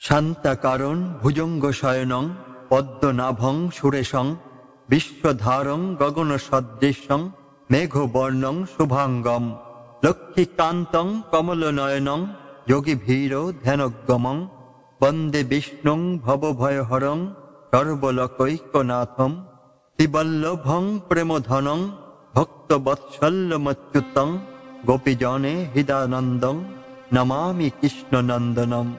শান্তাকারণ ভুজঙ্গ শয়নং পদ্মনাভং সুরেশং বিশ্বধারং গগন সদৃশং মেঘবর্ণং শুভাঙ্গম লক্ষ্মীকান্তং কমলনয়নং যোগীভীর ধ্যানগমং বন্দে বিষ্ণুং ভবভয়হরং সর্বলোকৈকনাথম শ্রীবল্লভং প্রেমধনং ভক্তবৎসল্যমচ্যুতং গোপীজনে হৃদানন্দং নমামি কৃষ্ণনন্দনম।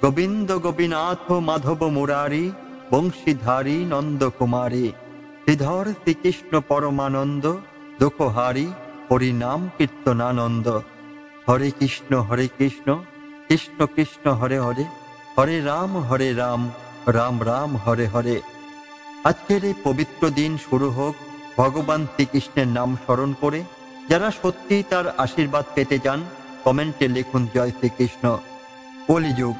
গোবিন্দ গোপীনাথ মাধব মুরারি বংশীধারী নন্দকুমারী শ্রীধর শ্রীকৃষ্ণ পরমানন্দ দুঃখহারি হরিনাম কীর্তনানন্দ। হরে কৃষ্ণ কৃষ্ণ কৃষ্ণ হরে হরে, হরে রাম রাম রাম হরে হরে। আজকের এই পবিত্র দিন শুরু হোক ভগবান শ্রীকৃষ্ণের নাম স্মরণ করে। যারা সত্যি তার আশীর্বাদ পেতে চান কমেন্টে লিখুন জয় শ্রীকৃষ্ণ। কলিযুগ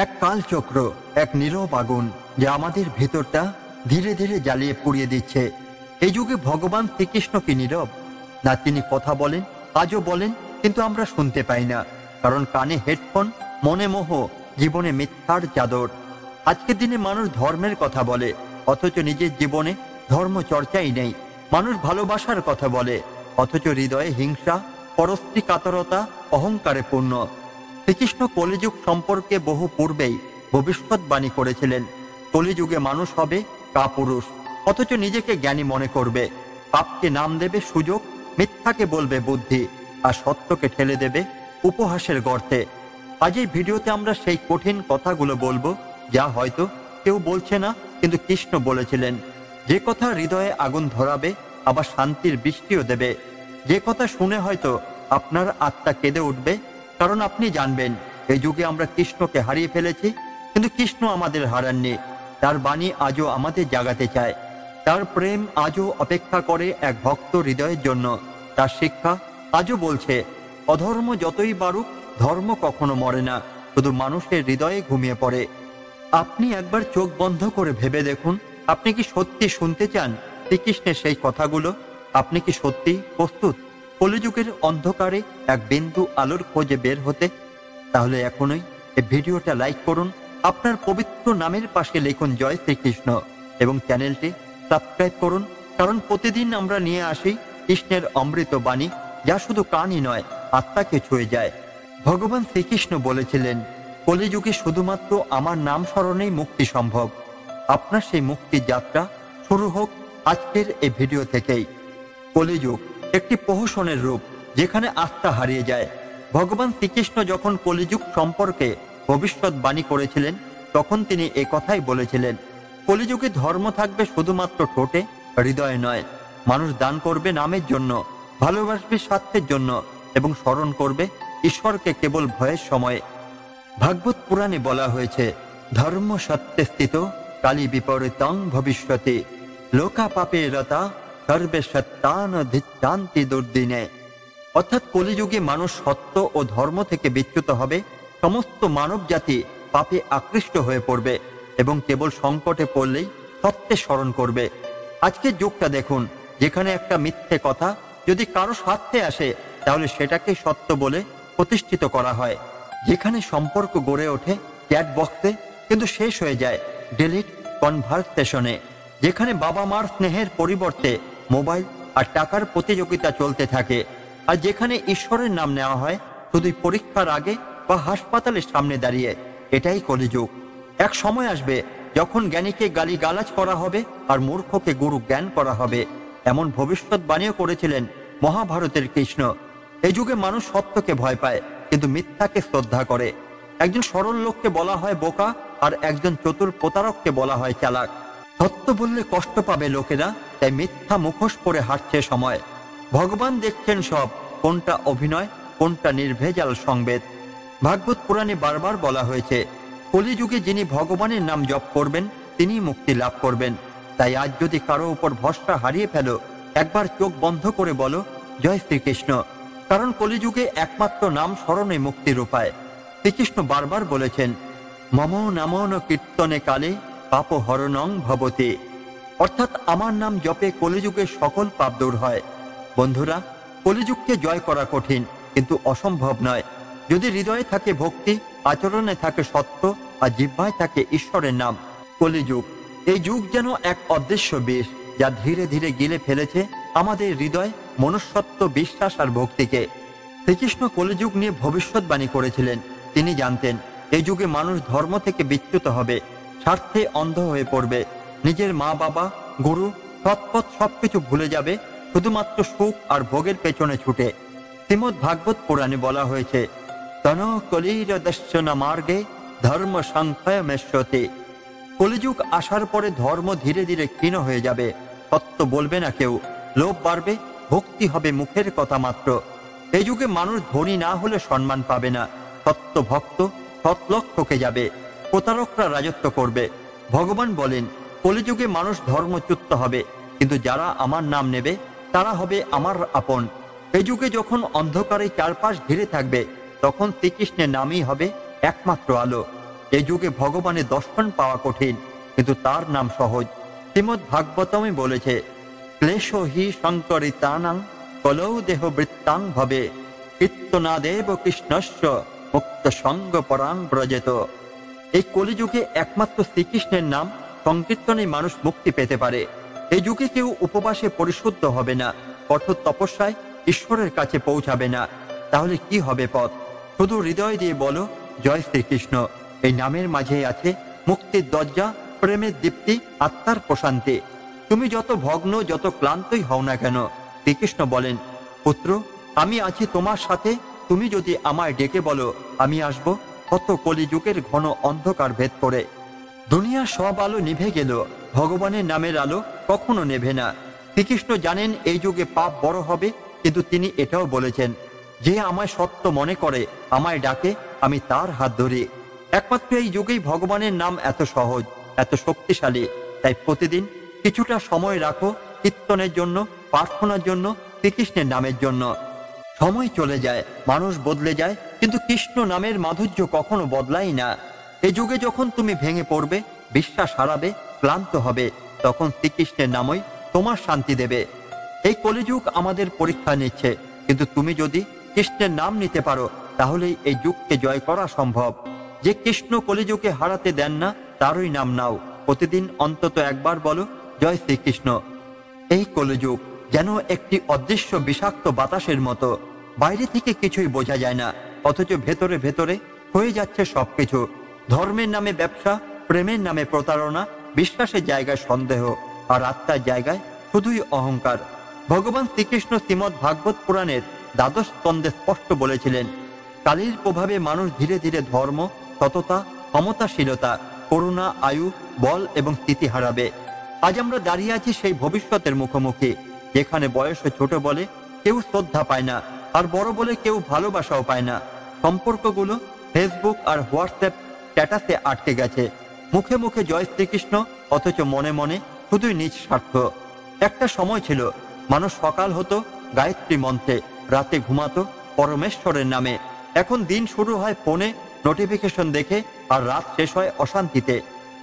এক কালচক্র, এক নীরব আগুন যা আমাদের ভেতরটা ধীরে ধীরে জ্বালিয়ে পুড়িয়ে দিচ্ছে। এই যুগে ভগবান শ্রীকৃষ্ণ কি নীরব? না, তিনি কথা বলেন, আজও বলেন, কিন্তু আমরা শুনতে পাই না। কারণ কানে হেডফোন, মনে মোহ, জীবনে মিথ্যার চাদর। আজকের দিনে মানুষ ধর্মের কথা বলে, অথচ নিজের জীবনে ধর্ম চর্চাই নেই। মানুষ ভালোবাসার কথা বলে, অথচ হৃদয়ে হিংসা, পরস্ত্রী কাতরতা, অহংকারে পূর্ণ। শ্রীকৃষ্ণ কলিযুগ সম্পর্কে বহু পূর্বেই ভবিষ্যৎবাণী করেছিলেন। কলিযুগে মানুষ হবে কাপুরুষ, অথচ নিজেকে জ্ঞানী মনে করবে। পাপকে নাম দেবে সুযোগ, মিথ্যাকে বলবে বুদ্ধি, আর সত্যকে ঠেলে দেবে উপহাসের গর্তে। আজ এই ভিডিওতে আমরা সেই কঠিন কথাগুলো বলবো যা হয়তো কেউ বলছে না, কিন্তু কৃষ্ণ বলেছিলেন। যে কথা হৃদয়ে আগুন ধরাবে, আবার শান্তির বৃষ্টিও দেবে। যে কথা শুনে হয়তো আপনার আত্মা কেঁদে উঠবে, কারণ আপনি জানবেন এই যুগে আমরা কৃষ্ণকে হারিয়ে ফেলেছি, কিন্তু কৃষ্ণ আমাদের হারাননি। তার বাণী আজও আমাদের জাগাতে চায়। তার প্রেম আজও অপেক্ষা করে এক ভক্ত হৃদয়ের জন্য। তার শিক্ষা আজও বলছে, অধর্ম যতই বাড়ুক, ধর্ম কখনো মরে না, শুধু মানুষের হৃদয়ে ঘুমিয়ে পড়ে। আপনি একবার চোখ বন্ধ করে ভেবে দেখুন, আপনি কি সত্যি শুনতে চান শ্রীকৃষ্ণের সেই কথাগুলো? আপনি কি সত্যি প্রস্তুত কলিযুগের অন্ধকারে এক বিন্দু আলোর খোঁজে বের হতে? তাহলে এখনই এই ভিডিওটা লাইক করুন, আপনার পবিত্র নামের পাশে লিখুন জয় শ্রীকৃষ্ণ, এবং চ্যানেলটি সাবস্ক্রাইব করুন। কারণ প্রতিদিন আমরা নিয়ে আসি কৃষ্ণের অমৃত বাণী, যা শুধু কানই নয়, আত্মাকে ছুঁয়ে যায়। ভগবান শ্রীকৃষ্ণ বলেছিলেন, কলিযুগে শুধুমাত্র আমার নাম স্মরণেই মুক্তি সম্ভব। আপনার সেই মুক্তির যাত্রা শুরু হোক আজকের এই ভিডিও থেকেই। কলিযুগ একটি প্রহসনের রূপ, যেখানে আস্থা হারিয়ে যায়। ভগবান শ্রীকৃষ্ণ যখন কলিযুগ সম্পর্কে ভবিষ্যৎবাণী করেছিলেন, তখন তিনি কথাই বলেছিলেন, কলিযুগে ধর্ম থাকবে শুধুমাত্র ঠোঁটে, হৃদয়ে নয়। মানুষ দান করবে নামের জন্য, ভালোবাসবে স্বার্থের জন্য, এবং স্মরণ করবে ঈশ্বরকে কেবল ভয়ের সময়ে। ভাগবত পুরাণে বলা হয়েছে, ধর্ম সত্যে স্থিত কালী বিপরীতং ভবিষ্যতে লোকা পাপে রতা সর্বে সত্যানধিষ্ঠান্তি দুর্দিনে। অর্থাৎ কলিযুগে মানুষ সত্য ও ধর্ম থেকে বিচ্যুত হবে, সমস্ত মানব জাতি পাপে আকৃষ্ট হয়ে পড়বে, এবং কেবল সংকটে পড়লেই সত্যের স্মরণ করবে। আজকের যুগটা দেখুন, যেখানে একটা মিথ্যে কথা যদি কারো স্বার্থে আসে, তাহলে সেটাকে সত্য বলে প্রতিষ্ঠিত করা হয়। যেখানে সম্পর্ক গড়ে ওঠে চ্যাট বক্সে, কিন্তু শেষ হয়ে যায় ডিলিট কনভারসেশনে। যেখানে বাবা মার স্নেহের পরিবর্তে মোবাইল আর টাকার প্রতিযোগিতা চলতে থাকে। আর যেখানে ঈশ্বরের নাম নেওয়া হয় শুধু পরীক্ষার আগে বা হাসপাতালের সামনে দাঁড়িয়ে। এটাই কলিযুগ। এক সময় আসবে যখন জ্ঞানীকে গালিগালাজ করা হবে আর মূর্খকে গুরু জ্ঞান করা হবে। এমন ভবিষ্যৎবাণীও করেছিলেন মহাভারতের কৃষ্ণ। এই যুগে মানুষ সত্যকে ভয় পায়, কিন্তু মিথ্যাকে শ্রদ্ধা করে। একজন সরল লোককে বলা হয় বোকা, আর একজন চতুর প্রতারককে বলা হয় চালাক। সত্য বললে কষ্ট পাবে লোকেরা, তাই মিথ্যা মুখোশ পরে হাঁটছে সময়। ভগবান দেখছেন সব, কোনটা অভিনয়, কোনটা নির্ভেজাল সংবেদ। ভাগবত পুরাণে বারবার বলা হয়েছে, কলিযুগে যিনি ভগবানের নাম জপ করবেন তিনি মুক্তি লাভ করবেন। তাই আজ যদি কারো উপর ভরসা হারিয়ে ফেলো, একবার চোখ বন্ধ করে বলো জয় শ্রীকৃষ্ণ। কারণ কলিযুগে একমাত্র নাম স্মরণে মুক্তির উপায়। শ্রীকৃষ্ণ বারবার বলেছেন, মম নামন কীর্তনে কালে পাপ হরণং ভবতে। অর্থাৎ আমার নাম জপে কলিযুগের সকল পাপ দূর হয়। বন্ধুরা, কলিযুগকে জয় করা কঠিন, কিন্তু অসম্ভব নয়। যদি হৃদয়ে থাকে ভক্তি, আচরণে থাকে সত্য, আর জিহ্বায় থাকে ঈশ্বরের নাম। কলিযুগ, এই যুগ যেন এক অদৃশ্য বিষ, যা ধীরে ধীরে গিলে ফেলেছে আমাদের হৃদয়, মনুষ্যত্ব, বিশ্বাস আর ভক্তিকে। শ্রীকৃষ্ণ কলিযুগ নিয়ে ভবিষ্যৎবাণী করেছিলেন। তিনি জানতেন এই যুগে মানুষ ধর্ম থেকে বিচ্যুত হবে, স্বার্থে অন্ধ হয়ে পড়বে, নিজের মা বাবা, গুরু, সৎপথ সবকিছু ভুলে যাবে শুধুমাত্র সুখ আর ভোগের পেছনে ছুটে। শ্রীমদ্ ভাগবত পুরাণে বলা হয়েছে, তন কলির দর্শন মার্গে ধর্ম সংক্ষয়মেশ্বতে। কলিযুগ আসার পরে ধর্ম ধীরে ধীরে ক্ষীণ হয়ে যাবে, সত্য বলবে না কেউ, লোভ বাড়বে, ভক্তি হবে মুখের কথা মাত্র। এই যুগে মানুষ ধনী না হলে সম্মান পাবে না, সত্য ভক্ত সৎলোক ঠকে যাবে, প্রতারকরা রাজত্ব করবে। ভগবান বলেন, কলিযুগে মানুষ ধর্মচ্যুত হবে, কিন্তু যারা আমার নাম নেবে তারা হবে আমার আপন। এই যুগে যখন অন্ধকারে চারপাশ ঘিরে থাকবে, তখন শ্রীকৃষ্ণের নামই হবে একমাত্র আলো। এই যুগে ভগবানের দর্শন পাওয়া কঠিন, কিন্তু তার নাম সহজ। শ্রীমদ্ ভাগবতমে বলেছে, ক্লেশ হি সংকরিতানাং কলৌ দেহ বৃত্তাং ভবে কীর্তনাদেব কৃষ্ণস্য মুক্ত সঙ্গ পরাং ব্রজেত। এই কলিযুগে একমাত্র শ্রীকৃষ্ণের নাম সংকীর্তনে মানুষ মুক্তি পেতে পারে। এই যুগে কেউ উপবাসে পরিশুদ্ধ হবে না, কঠোর তপস্যায় ঈশ্বরের কাছে পৌঁছাবে না। তাহলে কি হবে পথ? শুধু হৃদয় দিয়ে বলো, জয় শ্রীকৃষ্ণ। এই নামের মাঝে আছে মুক্তির দরজা, প্রেমের দীপ্তি, আত্মার প্রশান্তি। তুমি যত ভগ্ন, যত ক্লান্তই হও না কেন, শ্রীকৃষ্ণ বলেন, পুত্র আমি আছি তোমার সাথে। তুমি যদি আমায় ডেকে বলো, আমি আসব। কত কলিযুগের ঘন অন্ধকার ভেদ করে দুনিয়ার সব আলো নিভে গেল, ভগবানের নামের আলো কখনো নেভে না। শ্রীকৃষ্ণ জানেন এই যুগে পাপ বড় হবে, কিন্তু তিনি এটাও বলেছেন, যে আমায় সত্য মনে করে, আমায় ডাকে, আমি তার হাত ধরি। একমাত্র এই যুগেই ভগবানের নাম এত সহজ, এত শক্তিশালী। তাই প্রতিদিন কিছুটা সময় রাখো কীর্তনের জন্য, প্রার্থনার জন্য, শ্রীকৃষ্ণের নামের জন্য। সময় চলে যায়, মানুষ বদলে যায়, কিন্তু কৃষ্ণ নামের মাধুর্য কখনো বদলায় না। এই যুগে যখন তুমি ভেঙে পড়বে, বিশ্বাস হারাবে, ক্লান্ত হবে, তখন শ্রীকৃষ্ণের নামই তোমার শান্তি দেবে। এই কলিযুগ আমাদের পরীক্ষা নিচ্ছে, কিন্তু তুমি যদি কৃষ্ণের নাম নিতে পারো, তাহলেই এই যুগকে জয় করা সম্ভব। যে কৃষ্ণ কলিযুগে হারাতে দেন না, তারই নাম নাও। প্রতিদিন অন্তত একবার বলো, জয় শ্রীকৃষ্ণ। এই কলিযুগ যেন একটি অদৃশ্য বিষাক্ত বাতাসের মতো, বাইরে থেকে কিছুই বোঝা যায় না, অথচ ভেতরে ভেতরে হয়ে যাচ্ছে সবকিছু। ধর্মের নামে ব্যবসা, প্রেমের নামে প্রতারণা, বিশ্বাসের জায়গায় সন্দেহ, আর আত্মার জায়গায় শুধুই অহংকার। ভগবান শ্রীকৃষ্ণ শ্রীমদ্ ভাগবত পুরাণের দ্বাদশ স্কন্ধে স্পষ্ট বলেছিলেন, কালীর প্রভাবে মানুষ ধীরে ধীরে ধর্ম, সততা, ক্ষমতাশীলতা, করুণা, আয়ু, বল এবং স্থিতি হারাবে। আজ আমরা দাঁড়িয়ে আছি সেই ভবিষ্যতের মুখোমুখি, যেখানে বয়সে ছোট বলে কেউ শ্রদ্ধা পায় না, আর বড় বলে কেউ ভালোবাসাও পায় না। সম্পর্কগুলো ফেসবুক আর হোয়াটসঅ্যাপ স্ট্যাটাসে আটকে গেছে। মুখে মুখে জয় শ্রীকৃষ্ণ, অথচ মনে মনে শুধুই নিজ স্বার্থ। একটা সময় ছিল মানুষ সকাল হতো গায়ত্রী মন্ত্রে, রাতে ঘুমাতো পরমেশ্বরের নামে। এখন দিন শুরু হয় ফোনে নোটিফিকেশন দেখে, আর রাত শেষ হয় অশান্তিতে।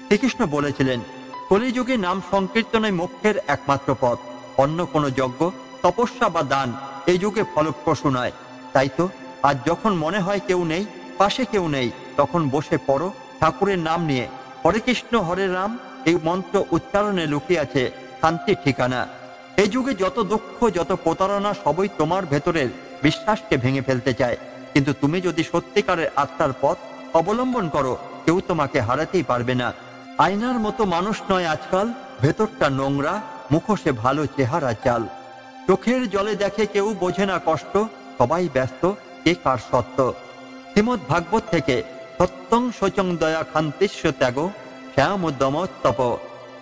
শ্রীকৃষ্ণ বলেছিলেন, কলিযুগে নাম সংকীর্তনই মোক্ষের একমাত্র পথ। অন্য কোনো যজ্ঞ, তপস্যা বা দান এই যুগে ফলপ্রসূ নয়। তাই তো আজ যখন মনে হয় কেউ নেই, পাশে কেউ নেই, তখন বসে পড়ো ঠাকুরের নাম নিয়ে, হরে কৃষ্ণ হরে রাম। এই মন্ত্র উচ্চারণে লুকিয়ে আছে শান্তির ঠিকানা। এই যুগে যত দুঃখ, যত প্রতারণা, সবই তোমার ভেতরের বিশ্বাসকে ভেঙে ফেলতে চায়। কিন্তু তুমি যদি সত্যিকারের আত্মার পথ অবলম্বন করো, কেউ তোমাকে হারাতেই পারবে না। আয়নার মতো মানুষ নয় আজকাল, ভেতরটা নোংরা, মুখোশে ভালো চেহারা চাল। চোখের জলে দেখে কেউ বোঝে না কষ্ট, সবাই ব্যস্ত কে কার সত্য। শ্রীমদ্ ভাগবত থেকে, সত্যং শোচং দয়া খান্তিস্য ত্যাগ শ্যাম দমোত্তপ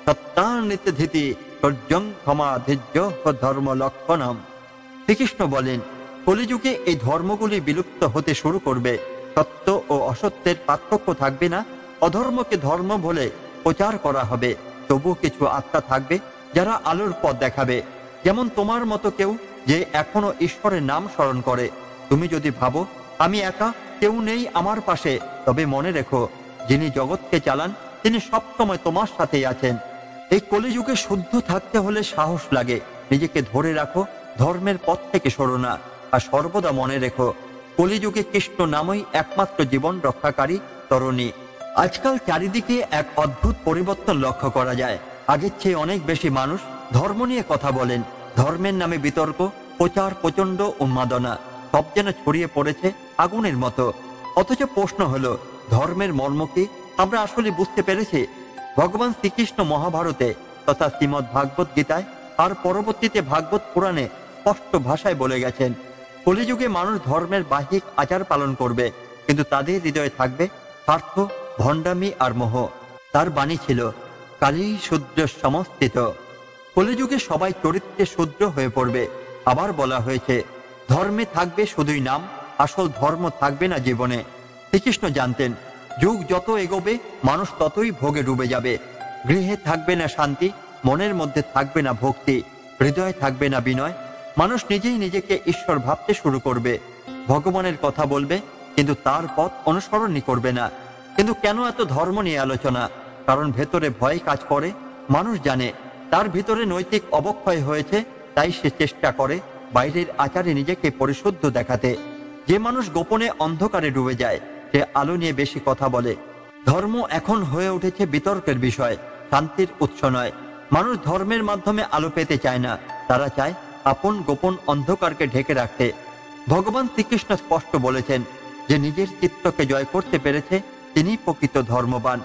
সত্যানিত ধীতি সর্যং ক্ষমা ধৈর্য ধর্ম লক্ষণম। শ্রীকৃষ্ণ বলেন, কলিযুগে এই ধর্মগুলি বিলুপ্ত হতে শুরু করবে। সত্য ও অসত্যের পার্থক্য থাকবে না, অধর্মকে ধর্ম বলে প্রচার করা হবে। তবু কিছু আত্মা থাকবে যারা আলোর পথ দেখাবে। যেমন তোমার মতো কেউ, যে এখনো ঈশ্বরের নাম স্মরণ করে। তুমি যদি ভাবো আমি একা, কেউ নেই আমার পাশে, তবে মনে রেখো, যিনি জগৎকে চালান তিনি সবসময় তোমার সাথেই আছেন। এই কলিযুগে শুদ্ধ থাকতে হলে সাহস লাগে। নিজেকে ধরে রাখো, ধর্মের পথ থেকে সরো না। আর সর্বদা মনে রেখো, কলিযুগে কৃষ্ণ নামই একমাত্র জীবন রক্ষাকারী তরণী। আজকাল চারিদিকে এক অদ্ভুত পরিবর্তন লক্ষ্য করা যায়। আগের চেয়ে অনেক বেশি মানুষ ধর্ম নিয়ে কথা বলেন। ধর্মের নামে বিতর্ক, প্রচার, প্রচণ্ড উন্মাদনা সব যেন ছড়িয়ে পড়েছে আগুনের মতো। অথচ প্রশ্ন হলো, ধর্মের মর্ম কি আমরা আসলে বুঝতে পেরেছি? ভগবান শ্রীকৃষ্ণ মহাভারতে তথা শ্রীমদ্ ভাগবত গীতায় আর পরবর্তীতে ভাগবত পুরাণে স্পষ্ট ভাষায় বলে গেছেন, কলিযুগে মানুষ ধর্মের বাহ্যিক আচার পালন করবে, কিন্তু তাদের হৃদয়ে থাকবে স্বার্থ, ভণ্ডামি আর মোহ। তার বাণী ছিল, কালী শূদ্র সমস্থিত। কলিযুগে সবাই চরিত্রে শূদ্র হয়ে পড়বে। আবার বলা হয়েছে, ধর্মে থাকবে শুধুই নাম, আসল ধর্ম থাকবে না জীবনে। শ্রীকৃষ্ণ জানতেন, যুগ যত এগোবে মানুষ ততই ভোগে ডুবে যাবে। গৃহে থাকবে না শান্তি, মনের মধ্যে থাকবে না ভক্তি, হৃদয়ে থাকবে না বিনয়। মানুষ নিজেই নিজেকে ঈশ্বর ভাবতে শুরু করবে, ভগবানের কথা বলবে, কিন্তু তার পথ অনুসরণই করবে না। কিন্তু কেন এত ধর্ম নিয়ে আলোচনা? কারণ ভেতরে ভয় কাজ করে। মানুষ জানে তার ভিতরে নৈতিক অবক্ষয় হয়েছে, তাই সে চেষ্টা করে বাইরের আচারে নিজেকে পরিশুদ্ধ দেখাতে। যে মানুষ গোপনে অন্ধকারে ডুবে যায়, সে আলো নিয়ে বেশি কথা বলে। ধর্ম এখন হয়ে উঠেছে বিতর্কের বিষয়, শান্তির উৎস নয়। মানুষ ধর্মের মাধ্যমে আলো পেতে চায় না, তারা চায় আপন গোপন অন্ধকারকে ঢেকে রাখতে। ভগবান শ্রীকৃষ্ণ স্পষ্ট বলেছেন, যে নিজের চিত্তকে জয় করতে পেরেছে তিনি প্রকৃত ধর্মবান।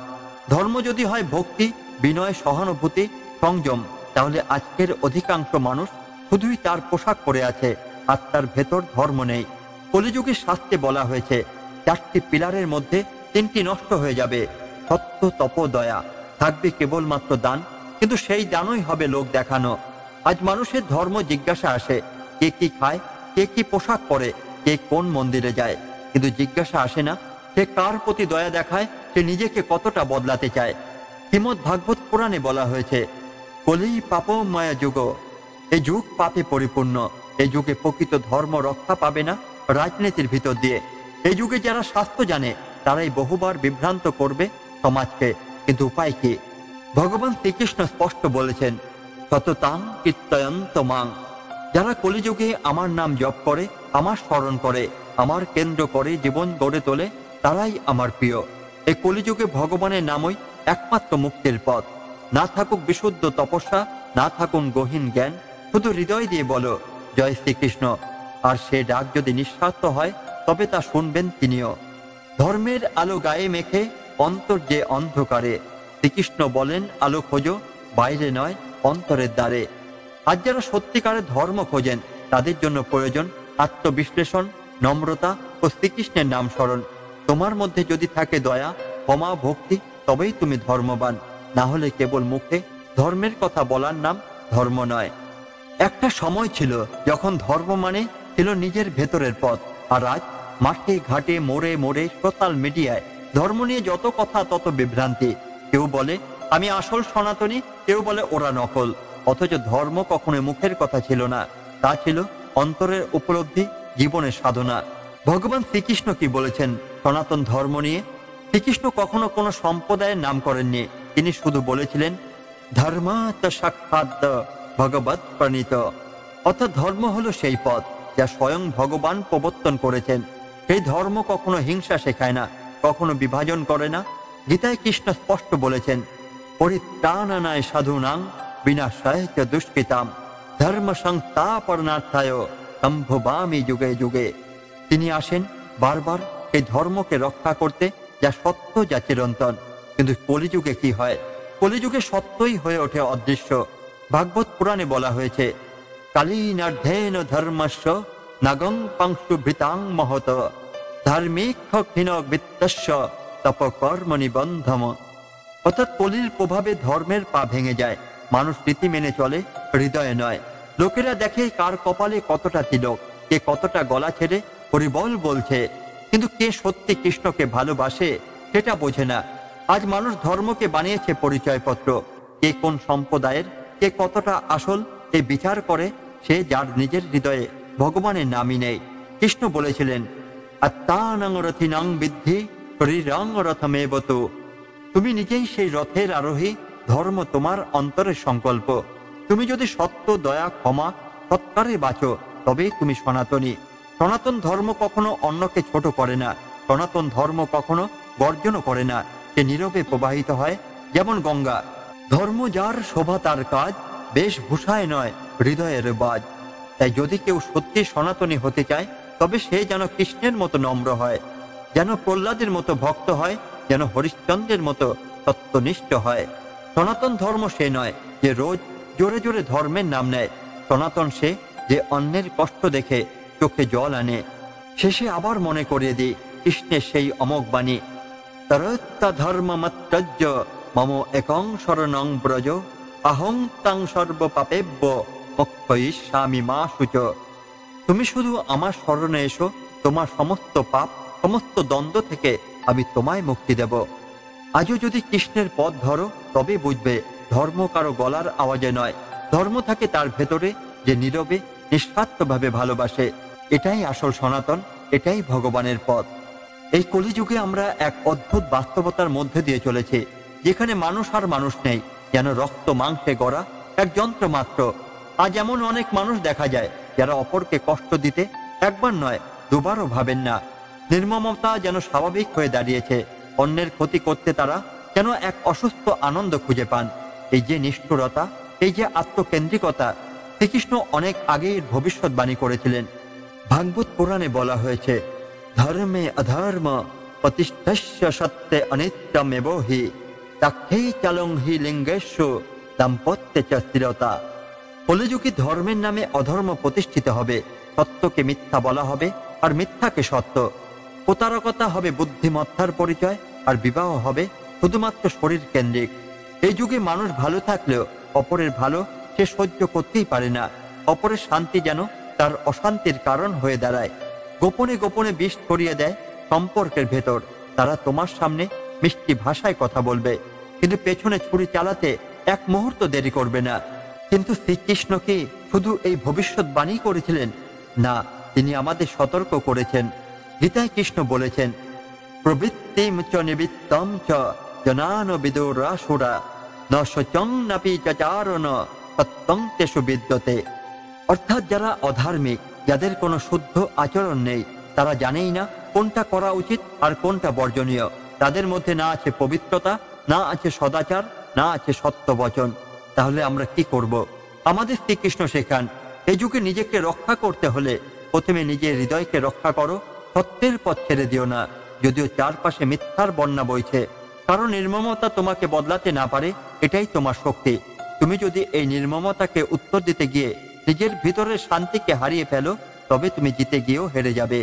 ধর্ম যদি হয় ভক্তি, বিনয়, সহানুভূতি, সংযম, তাহলে আজকের অধিকাংশ মানুষ শুধুই তার পোশাক পরে আছে, আর তার ভেতর ধর্ম নেই। কলিযুগে শাস্ত্রে বলা হয়েছে, 4টি পিলারের মধ্যে 3টি নষ্ট হয়ে যাবে, সত্য, তপ, দয়া। থাকবে কেবলমাত্র দান, কিন্তু সেই দানই হবে লোক দেখানো। আজ মানুষের ধর্ম জিজ্ঞাসা আসে, কে কি খায়, কে কি পোশাক পরে, কে কোন মন্দিরে যায়, কিন্তু জিজ্ঞাসা আসে না সে কার প্রতি দয়া দেখায়, সে নিজেকে কতটা বদলাতে চায়। শ্রীমদ্ ভাগবত পুরাণে বলা হয়েছে, কলি পাপময় যুগ, এই যুগ পাপে পরিপূর্ণ। এই যুগে প্রকৃত ধর্ম রক্ষা পাবে না রাজনীতির ভিতর দিয়ে। এই যুগে যারা শাস্ত্র জানে তারাই বহুবার বিভ্রান্ত করবে সমাজকে, কিন্তু উপায় কি? ভগবান শ্রীকৃষ্ণ স্পষ্ট বলেছেন, সততাং কীর্তয়ন্ত মাং। যারা কলিযুগে আমার নাম জপ করে, আমার স্মরণ করে, আমার কেন্দ্র করে জীবন গড়ে তোলে, তারাই আমার প্রিয়। এই কলিযুগে ভগবানের নামই একমাত্র মুক্তির পথ। না থাকুক বিশুদ্ধ তপস্যা, না থাকুন গহীন জ্ঞান, শুধু হৃদয় দিয়ে বলো জয় শ্রীকৃষ্ণ। আর সে ডাক যদি নিঃস্বার্থ হয়, তবে তা শুনবেন তিনিও। ধর্মের আলো গায়ে মেখে অন্তর যে অন্ধকারে, শ্রীকৃষ্ণ বলেন আলো খোঁজো বাইরে নয় অন্তরের দ্বারে। আজ যারা সত্যিকারের ধর্ম খোঁজেন, তাদের জন্য প্রয়োজন আত্মবিশ্লেষণ, নম্রতা ও শ্রীকৃষ্ণের নাম স্মরণ। তোমার মধ্যে যদি থাকে দয়া, ক্ষমা, ভক্তি, তবেই তুমি ধর্মবান। না হলে কেবল মুখে ধর্মের কথা বলার নাম ধর্ম নয়। একটা সময় ছিল যখন ধর্ম মানে ছিল নিজের ভেতরের পথ, আর আজ মাঠে ঘাটে মোড়ে মোড়ে সোশ্যাল মিডিয়ায় ধর্ম নিয়ে যত কথা তত বিভ্রান্তি। কেউ বলে আমি আসল সনাতনী, কেউ বলে ওরা নকল। অথচ ধর্ম কখনো মুখের কথা ছিল না, তা ছিল অন্তরের উপলব্ধি, জীবনের সাধনা। ভগবান শ্রীকৃষ্ণ কি বলেছেন সনাতন ধর্ম নিয়ে? শ্রীকৃষ্ণ কখনো কোনো সম্প্রদায়ের নাম করেননি। তিনি শুধু বলেছিলেন, ধর্মাৎ সাক্ষাৎ ভগবৎ প্রণীত। অর্থাৎ ধর্ম হলো সেই পথ যা স্বয়ং ভগবান প্রবর্তন করেছেন। সেই ধর্ম কখনো হিংসা শেখায় না, কখনো বিভাজন করে না। গীতায় কৃষ্ণ স্পষ্ট বলেছেন, পরিত্রাণায় সাধুনাং বিনাশায় চ দুষ্কৃতাম ধর্ম সংস্থাপনার্থায় সম্ভবামি যুগে যুগে। তিনি আসেন বারবার এই ধর্মকে রক্ষা করতে, যা সত্য, যা চিরন্তন। কিন্তু কলিযুগে কি হয়? কলিযুগে সত্যই হয়ে ওঠে অদৃশ্য। ভাগবত পুরাণে বলা হয়েছে, কালীনার্ধেন ধর্মস্য নাগং পাংশু ভৃতাং মহত ধার্মিক ক্ষীণ বৃত্তস্য তপকর্ম নিবন্ধম। অর্থাৎ কলির প্রভাবে ধর্মের পা ভেঙে যায়। মানুষ রীতি মেনে চলে, হৃদয়ে নয়। লোকেরা দেখে কার কপালে কতটা তিলক, কে কতটা গলা ছেড়ে হরিবল বলছে, কিন্তু কে সত্যি কৃষ্ণকে ভালোবাসে সেটা বোঝে না। আজ মানুষ ধর্মকে বানিয়েছে পরিচয়পত্র। কে কোন সম্প্রদায়ের, কে কতটা আসল, এ বিচার করে সে যার নিজের হৃদয়ে ভগবানের নামই নেই। কৃষ্ণ বলেছিলেন, আত্মানং রথিনাং বিদ্ধি শরীরং রথমেবত। তুমি নিজেই সেই রথের আরোহী, ধর্ম তোমার অন্তরের সংকল্প। তুমি যদি সত্য, দয়া, ক্ষমা, সৎকারে বাঁচো, তবেই তুমি সনাতনী। সনাতন ধর্ম কখনো অন্যকে ছোট করে না, সনাতন ধর্ম কখনো গর্জনও করে না। সে নীরবে প্রবাহিত হয় যেমন গঙ্গা। ধর্ম যার শোভা তার কাজ, বেশভূষায় নয় হৃদয়ের বাজ। তাই যদি কেউ সত্যি সনাতনী হতে চায়, তবে সে যেন কৃষ্ণের মতো নম্র হয়, যেন প্রহ্লাদের মতো ভক্ত হয়, যেন হরিশ্চন্দ্রের মতো তত্ত্বনিষ্ঠ হয়। সনাতন ধর্ম সে নয় যে রোজ জোরে জোরে ধর্মের নাম নেয়। সনাতন সে যে অন্যের কষ্ট দেখে চোখে জল আনে। শেষে আবার মনে করিয়ে দিই কৃষ্ণের সেই অমোঘ বাণী, তরত্তা ধর্মমাত্রজ্য মম একং শরণং ব্রজ, অহং তাং সর্ব পাপেভ্য মোক্ষয়িষ্যামি মা শুচ। তুমি শুধু আমার শরণে এসো, তোমার সমস্ত পাপ সমস্ত দ্বন্দ্ব থেকে আমি তোমায় মুক্তি দেব। আজও যদি কৃষ্ণের পথ ধরো, তবে বুঝবে ধর্ম কারো গলার আওয়াজে নয়, ধর্ম থাকে তার ভেতরে, যে নীরবে নিঃস্বার্থভাবে ভালোবাসে। এটাই আসল সনাতন, এটাই ভগবানের পথ। এই কলিযুগে আমরা এক অদ্ভুত বাস্তবতার মধ্যে দিয়ে চলেছি, যেখানে মানুষ আর মানুষ নেই, যেন রক্ত মাংসে গড়া এক যন্ত্র মাত্র। আজ এমন অনেক মানুষ দেখা যায় যারা অপরকে কষ্ট দিতে একবার নয় দুবারও ভাবেন না। নির্মমতা যেন স্বাভাবিক হয়ে দাঁড়িয়েছে, অন্যের ক্ষতি করতে তারা যেন এক অসুস্থ আনন্দ খুঁজে পান। এই যে নিষ্ঠুরতা, এই যে আত্মকেন্দ্রিকতা, শ্রীকৃষ্ণ অনেক আগেই ভবিষ্যৎবাণী করেছিলেন। ভাগবত পুরাণে বলা হয়েছে, ধর্মে অধর্ম প্রতিষ্ঠস্য সত্যে অনিত্যমেব হি, তাক্ষেই চালং হি লিঙ্গেষু দাম্পত্যে চ স্থিরতা। কলিযুগে ধর্মের নামে অধর্ম প্রতিষ্ঠিত হবে, সত্যকে মিথ্যা বলা হবে আর মিথ্যাকে সত্য। প্রতারকতা হবে বুদ্ধিমত্তার পরিচয়, আর বিবাহ হবে শুধুমাত্র শরীর কেন্দ্রিক। এই যুগে মানুষ ভালো থাকলেও অপরের ভালো সে সহ্য করতেই পারে না। অপরের শান্তি যেন তার অশান্তির কারণ হয়ে দাঁড়ায়। গোপনে গোপনে বিষ ছড়িয়ে দেয় সম্পর্কের ভেতর। তারা তোমার সামনে মিষ্টি ভাষায় কথা বলবে, কিন্তু পেছনে ছুরি চালাতে এক মুহূর্ত দেরি করবে না। কিন্তু শ্রীকৃষ্ণ কি শুধু এই ভবিষ্যৎবাণী করেছিলেন? না, তিনি আমাদের সতর্ক করেছেন। গীতায় কৃষ্ণ বলেছেন, প্রবৃত্তিম চ নিবৃত্তম চ জনান বিদুরাসুরা ন শচং নাপি চারণ সত্যং তেষু বিদ্যতে। অর্থাৎ যারা অধার্মিক, যাদের কোনো শুদ্ধ আচরণ নেই, তারা জানেই না কোনটা করা উচিত আর কোনটা বর্জনীয়। তাদের মধ্যে না আছে পবিত্রতা, না আছে সদাচার, না আছে সত্য বচন। তাহলে আমরা কি করব? আমাদের শ্রীকৃষ্ণ শেখান, এই যুগে নিজেকে রক্ষা করতে হলে প্রথমে নিজের হৃদয়কে রক্ষা করো, সত্যের পথ ছেড়ে দিও না। যদিও চারপাশে মিথ্যার বন্যা বইছে, কারণ নির্মমতা তোমাকে বদলাতে না পারে, এটাই তোমার শক্তি। তুমি যদি এই নির্মমতাকে উত্তর দিতে গিয়ে নিজের ভিতরের শান্তিকে হারিয়ে ফেলো, তবে তুমি জিতে গিয়েও হেরে যাবে।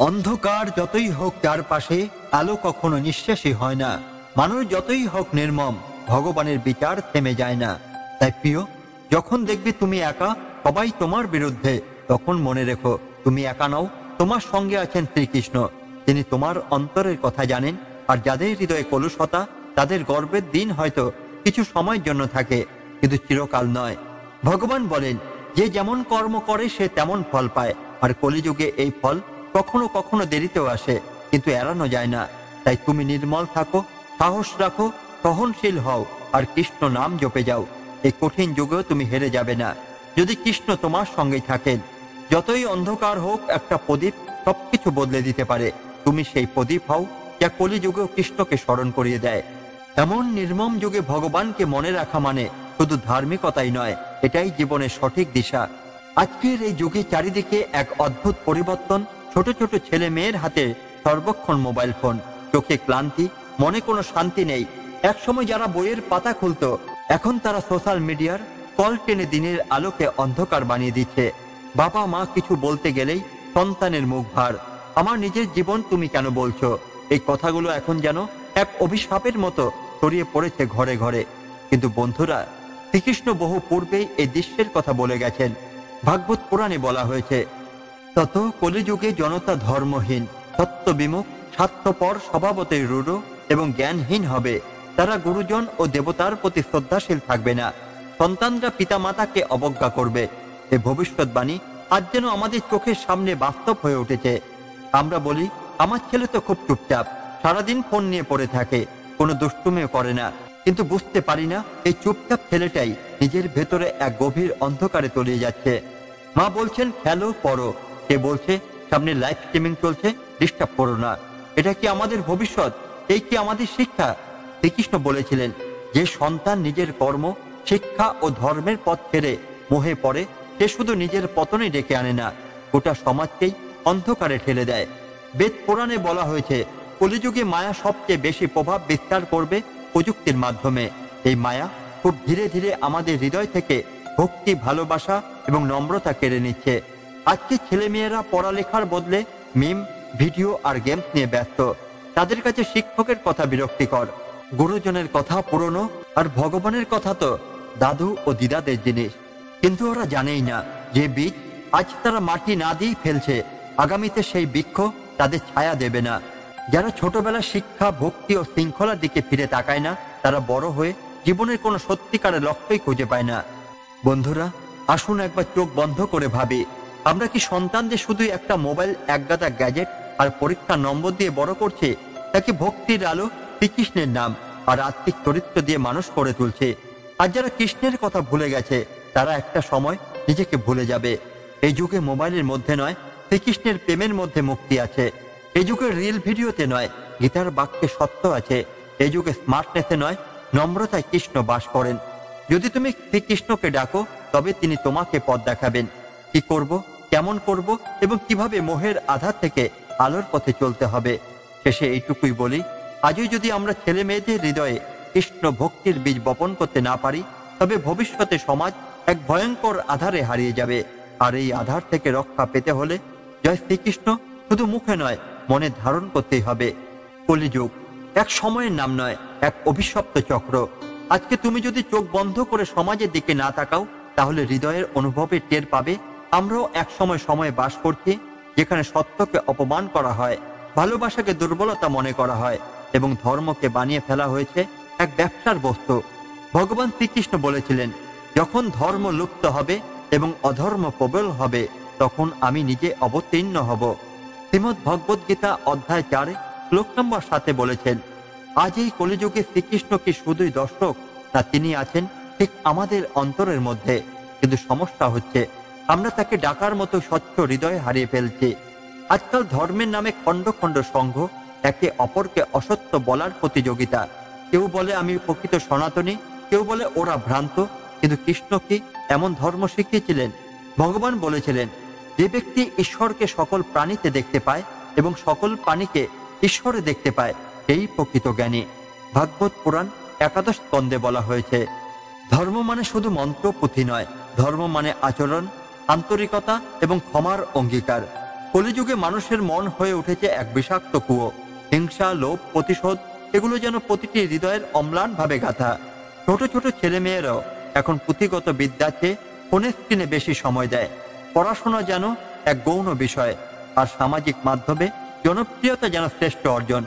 অন্ধকার যতই হোক চারপাশে, আলো কখনো নিঃশেষই হয় না। মানুষ যতই হোক নির্মম, ভগবানের বিচার থেমে যায় না। তাই প্রিয়, যখন দেখবে তুমি একা, সবাই তোমার বিরুদ্ধে, তখন মনে রেখো তুমি একা নও, তোমার সঙ্গে আছেন শ্রীকৃষ্ণ। তিনি তোমার অন্তরের কথা জানেন। আর যাদের হৃদয়ে কলুষতা, তাদের গর্বের দিন হয়তো কিছু সময়ের জন্য থাকে, কিন্তু চিরকাল নয়। ভগবান বলেন, যে যেমন কর্ম করে সে তেমন ফল পায়। আর কলিযুগে এই ফল কখনো কখনো দেরিতেও আসে, কিন্তু এড়ানো যায় না। তাই তুমি নির্মল থাকো, সাহস রাখো, সহনশীল হও, আর কৃষ্ণ নাম জপে যাও। এই কঠিন যুগেও তুমি হেরে যাবে না, যদি কৃষ্ণ তোমার সঙ্গেই থাকেন। যতই অন্ধকার হোক, একটা প্রদীপ সবকিছু বদলে দিতে পারে। তুমি সেই প্রদীপ হও যা কলিযুগেও কৃষ্ণকে স্মরণ করিয়ে দেয়। এমন নির্মম যুগে ভগবানকে মনে রাখা মানে শুধু ধার্মিকতাই নয়, এটাই জীবনের সঠিক দিশা। আজকের এই যুগে চারিদিকে এক অদ্ভুত পরিবর্তন। ছোট ছোট ছেলে মেয়ের হাতে সর্বক্ষণ মোবাইল ফোন, চোখে ক্লান্তি, মনে কোনো শান্তি নেই। একসময় যারা বইয়ের পাতা খুলতো, এখন তারা সোশ্যাল মিডিয়ার কল টেনে দিনের আলোকে অন্ধকার বানিয়ে দিচ্ছে। বাবা মা কিছু বলতে গেলেই সন্তানের মুখ ভার, আমার নিজের জীবন তুমি কেন বলছো? এই কথাগুলো এখন যেন এক অভিশাপের মতো ছড়িয়ে পড়েছে ঘরে ঘরে। কিন্তু বন্ধুরা, শ্রীকৃষ্ণ বহু পূর্বেই এই দৃশ্যের কথা বলে গেছেন। ভাগবত পুরাণে বলা হয়েছে, তত কলিযুগে জনতা ধর্মহীন, সত্য বিমুখ, স্বার্থপর, স্বভাবতই রূঢ় এবং জ্ঞানহীন হবে। তারা গুরুজন ও দেবতার প্রতি শ্রদ্ধাশীল থাকবে না। সন্তানরা পিতামাতাকে অবজ্ঞা করবে। এই ভবিষ্যৎবাণী আজ যেন আমাদের চোখের সামনে বাস্তব হয়ে উঠেছে। আমরা বলি, আমার ছেলে তো খুব চুপচাপ, সারাদিন ফোন নিয়ে পড়ে থাকে, কোনো দুষ্টুমিও করে না। কিন্তু বুঝতে পারি না, এই চুপচাপ ছেলেটাই নিজের ভেতরে এক গভীর অন্ধকারে তলিয়ে যাচ্ছে। মা বলছেন খেলো পড়ো, সে বলছে সামনে লাইভ স্ট্রিমিং চলছে, ডিস্টার্ব করো না। এটা কি আমাদের ভবিষ্যৎ? এই কি আমাদের শিক্ষা? শ্রীকৃষ্ণ বলেছিলেন, যে সন্তান নিজের কর্ম, শিক্ষা ও ধর্মের পথ ছেড়ে মোহে পড়ে, সে শুধু নিজের পতনই ডেকে আনে না, গোটা সমাজকেই অন্ধকারে ঠেলে দেয়। বেদ পুরাণে বলা হয়েছে, কলিযুগে মায়া সবচেয়ে বেশি প্রভাব বিস্তার করবে প্রযুক্তির মাধ্যমে। এই মায়া খুব ধীরে ধীরে আমাদের হৃদয় থেকে ভক্তি, ভালোবাসা এবং নম্রতা কেড়ে নিচ্ছে। আজকে ছেলেমেয়েরা পড়ালেখার বদলে মিম, ভিডিও আর গেমস নিয়ে ব্যস্ত। তাদের কাছে শিক্ষকের কথা বিরক্তিকর, গুরুজনের কথা পুরনো, আর ভগবানের কথা তো দাদু ও দিদাদের জিনিস। কিন্তু ওরা জানেই না যে বীজ আজ তারা মাটি না দিয়েই ফেলছে, আগামীতে সেই বৃক্ষ তাদের ছায়া দেবে না। যারা ছোটবেলার শিক্ষা, ভক্তি ও শৃঙ্খলার দিকে ফিরে তাকায় না, তারা বড় হয়ে জীবনের কোনো সত্যিকারের লক্ষ্যই খুঁজে পায় না। বন্ধুরা, আসুন একবার চোখ বন্ধ করে ভাবি, আমরা কি সন্তানদের শুধু একটা মোবাইল, একগাদা গ্যাজেট আর পরীক্ষার নম্বর দিয়ে বড় করছে, নাকি ভক্তির আলো, শ্রীকৃষ্ণের নাম আর আত্মিক চরিত্র দিয়ে মানুষ করে তুলছে? আর যারা কৃষ্ণের কথা ভুলে গেছে, তারা একটা সময় নিজেকে ভুলে যাবে। এই যুগে মোবাইলের মধ্যে নয়, শ্রীকৃষ্ণের প্রেমের মধ্যে মুক্তি আছে। এই যুগে রিল ভিডিওতে নয়, গীতার বাক্যে সত্য আছে। এই যুগে স্মার্টনেসে নয়, নম্রতায় কৃষ্ণ বাস করেন। যদি তুমি শ্রীকৃষ্ণকে ডাকো, তবে তিনি তোমাকে পথ দেখাবেন। কি করব, কেমন করব এবং কিভাবে মোহের আধার থেকে আলোর পথে চলতে হবে। শেষে এইটুকুই বলি, আজই যদি আমরা ছেলে মেয়েদের হৃদয়ে কৃষ্ণ ভক্তির বীজ বপন করতে না পারি, তবে ভবিষ্যতে সমাজ এক ভয়ঙ্কর আধারে হারিয়ে যাবে। আর এই আধার থেকে রক্ষা পেতে হলে জয় শ্রীকৃষ্ণ শুধু মুখে নয়, মনে ধারণ করতেই হবে। কলিযুগ এক সময়ের নাম নয়, এক অভিশপ্ত চক্র। আজকে তুমি যদি চোখ বন্ধ করে সমাজের দিকে না তাকাও, তাহলে হৃদয়ের অনুভবে টের পাবে আমরাও এক সময়ে বাস করছি, যেখানে সত্যকে অপমান করা হয়, ভালোবাসাকে দুর্বলতা মনে করা হয় এবং ধর্মকে বানিয়ে ফেলা হয়েছে এক ব্যবসার বস্তু। ভগবান শ্রীকৃষ্ণ বলেছিলেন, যখন ধর্ম লুপ্ত হবে এবং অধর্ম প্রবল হবে, তখন আমি নিজে অবতীর্ণ হব। শ্রীমদ্ ভগবদ গীতা অধ্যায় 4 শ্লোক নম্বর 7 বলেছেন, আজ এই কলিযুগে শ্রীকৃষ্ণ কি শুধুই দর্শক, না তিনি আছেন ঠিক আমাদের অন্তরের মধ্যে। কিন্তু সমস্যা হচ্ছে, আমরা তাকে ডাকার মতো স্বচ্ছ হৃদয় হারিয়ে ফেলছি। আজকাল ধর্মের নামে খণ্ড খণ্ড সংঘ, একে অপরকে অসত্য বলার প্রতিযোগিতা। কেউ বলে আমি প্রকৃত সনাতনী, কেউ বলে ওরা ভ্রান্ত। কিন্তু কৃষ্ণ কি এমন ধর্ম শিখিয়েছিলেন? ভগবান বলেছিলেন, যে ব্যক্তি ঈশ্বরকে সকল প্রাণীতে দেখতে পায় এবং সকল প্রাণীকে ঈশ্বরে দেখতে পায়, সেই প্রকৃত জ্ঞানী। ভাগবত পুরাণ 11 স্কন্ধে বলা হয়েছে, ধর্ম মানে শুধু মন্ত্র পুঁথি নয়, ধর্ম মানে আচরণ, আন্তরিকতা এবং ক্ষমার অঙ্গীকার। কলিযুগে মানুষের মন হয়ে উঠেছে এক বিষাক্ত কুয়ো। হিংসা, লোভ, প্রতিশোধ, এগুলো যেন প্রতিটি হৃদয়ের অম্লান ভাবে গাঁথা। ছোট ছোট ছেলেমেয়েরাও এখন পুঁথিগত বিদ্যার চেয়ে ফোনের স্ক্রিনে বেশি সময় দেয়। পড়াশোনা যেন এক গৌণ বিষয়, আর সামাজিক মাধ্যমে জনপ্রিয়তা যেন শ্রেষ্ঠ অর্জন।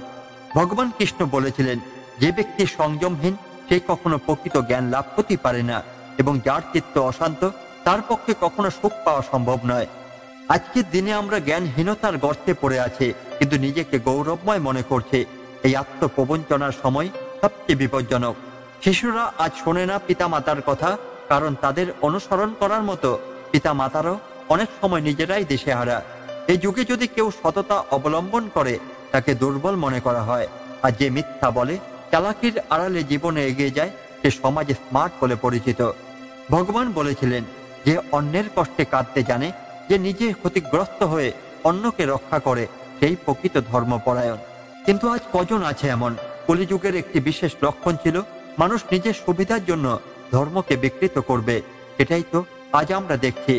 ভগবান কৃষ্ণ বলেছিলেন, যে ব্যক্তি সংযমহীন, সে কখনো প্রকৃত জ্ঞান লাভ করতে পারে না, এবং যার চিত্ত অশান্ত, তার পক্ষে কখনো সুখ পাওয়া সম্ভব নয়। আজকের দিনে আমরা জ্ঞানহীনতার গর্তে পড়ে আছি, কিন্তু নিজেকে গৌরবময় মনে করছে। এই আত্মপ্রবঞ্চনার সময় সবচেয়ে বিপজ্জনক। শিশুরা আজ শোনে না পিতামাতার কথা, কারণ তাদের অনুসরণ করার মতো পিতামাতারও অনেক সময় নিজেরাই দিশেহারা। এই যুগে যদি কেউ সততা অবলম্বন করে, তাকে দুর্বল মনে করা হয়। আর যে মিথ্যা বলে, চালাকির আড়ালে জীবনে এগিয়ে যায়, সে সমাজে স্মার্ট বলে পরিচিত। ভগবান বলেছিলেন, যে অন্যের কষ্টে কাঁদতে জানে, যে নিজে ক্ষতিগ্রস্ত হয়ে অন্যকে রক্ষা করে, সেই প্রকৃত ধর্মপরায়ণ। কিন্তু আজ কজন আছে এমন? কলিযুগের একটি বিশেষ লক্ষণ ছিল, মানুষ নিজের সুবিধার জন্য ধর্মকে বিকৃত করবে। এটাই তো আজ আমরা দেখছি।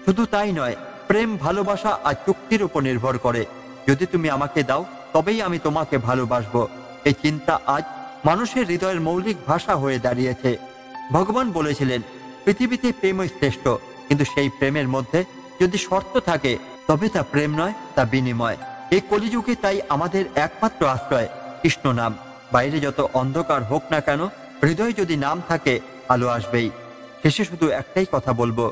শুধু তাই নয়, প্রেম, ভালোবাসা আর চুক্তির উপর নির্ভর করে। যদি তুমি আমাকে দাও, তবেই আমি তোমাকে ভালোবাসবো। এই চিন্তা আজ মানুষের হৃদয়ের মৌলিক ভাষা হয়ে দাঁড়িয়েছে। ভগবান বলেছিলেন, পৃথিবীতে প্রেমই শ্রেষ্ঠ, কিন্তু সেই প্রেমের মধ্যে যদি শর্ত থাকে, তবে তা প্রেম নয়, তা বিনিময়। এই কলিযুগে তাই আমাদের একমাত্র আশ্রয় কৃষ্ণ নাম। বাইরে যত অন্ধকার হোক না কেন, হৃদয়ে যদি নাম থাকে, আলো আসবেই। শেষে শুধু একটাই কথা বলবো,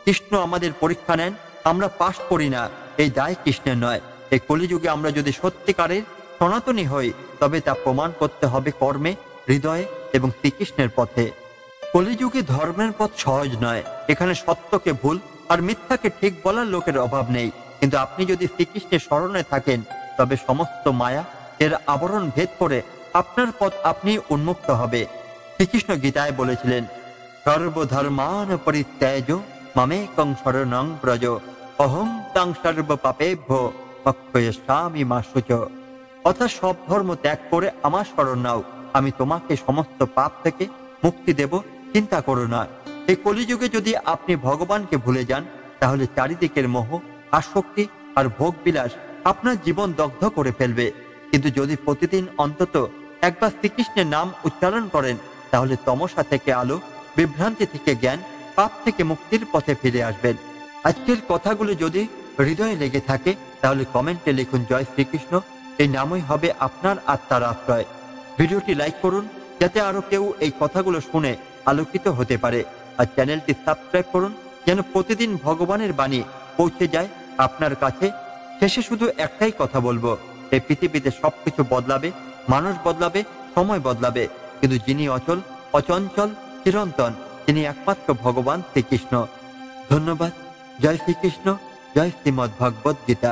কৃষ্ণ আমাদের পরীক্ষা নেন, আমরা পাশ করি না, এই দায় কৃষ্ণের নয়। এই কলিযুগে আমরা যদি সত্যিকারের সনাতনী হই, তবে তা প্রমাণ করতে হবে কর্মে, হৃদয়ে এবং শ্রীকৃষ্ণের পথে। কলিযুগে ধর্মের পথ সহজ নয়। এখানে সত্যকে ভুল আর মিথ্যাকে ঠিক বলার লোকের অভাব নেই। কিন্তু আপনি যদি শ্রীকৃষ্ণের শরণে থাকেন, তবে সমস্ত মায়া এর আবরণ ভেদ করে আপনার পথ আপনি উন্মুক্ত হবে। শ্রীকৃষ্ণ গীতায় বলেছিলেন, সর্বধর্মান পরিত্যাজ মামেকং শরণং ব্রজ অহং তাং সর্ব পাপেভ্য মোক্ষয়িষ্যামি মা শুচ। অর্থাৎ সব ধর্ম ত্যাগ করে আমার শরণ নাও, আমি তোমাকে সমস্ত পাপ থেকে মুক্তি দেব, চিন্তা করো না। এই কলিযুগে যদি আপনি ভগবানকে ভুলে যান, তাহলে চারিদিকের মোহ, আসক্তি আর ভোগবিলাস আপনার জীবন দগ্ধ করে ফেলবে। কিন্তু যদি প্রতিদিন অন্তত একবার শ্রীকৃষ্ণের নাম উচ্চারণ করেন, তাহলে তমসা থেকে আলো, বিভ্রান্তি থেকে জ্ঞান, পাপ থেকে মুক্তির পথে ফিরে আসবেন। আজকের কথাগুলো যদি হৃদয়ে লেগে থাকে, তাহলে কমেন্টে লিখুন জয় শ্রীকৃষ্ণ। এই নামই হবে আপনার আত্মার আশ্রয়। ভিডিওটি লাইক করুন, যাতে আরো কেউ এই কথাগুলো শুনে আলোকিত হতে পারে। আর চ্যানেলটি সাবস্ক্রাইব করুন, যেন প্রতিদিন ভগবানের বাণী পৌঁছে যায় আপনার কাছে। শেষে শুধু একটাই কথা বলবো, এই পৃথিবীতে সবকিছু বদলাবে, মানুষ বদলাবে, সময় বদলাবে, কিন্তু যিনি অচল, অচঞ্চল, চিরন্তন, তিনি একমাত্র ভগবান শ্রীকৃষ্ণ। ধন্যবাদ। জয় শ্রীকৃষ্ণ। জয় শ্রীমদ্ ভগবদ্ গীতা।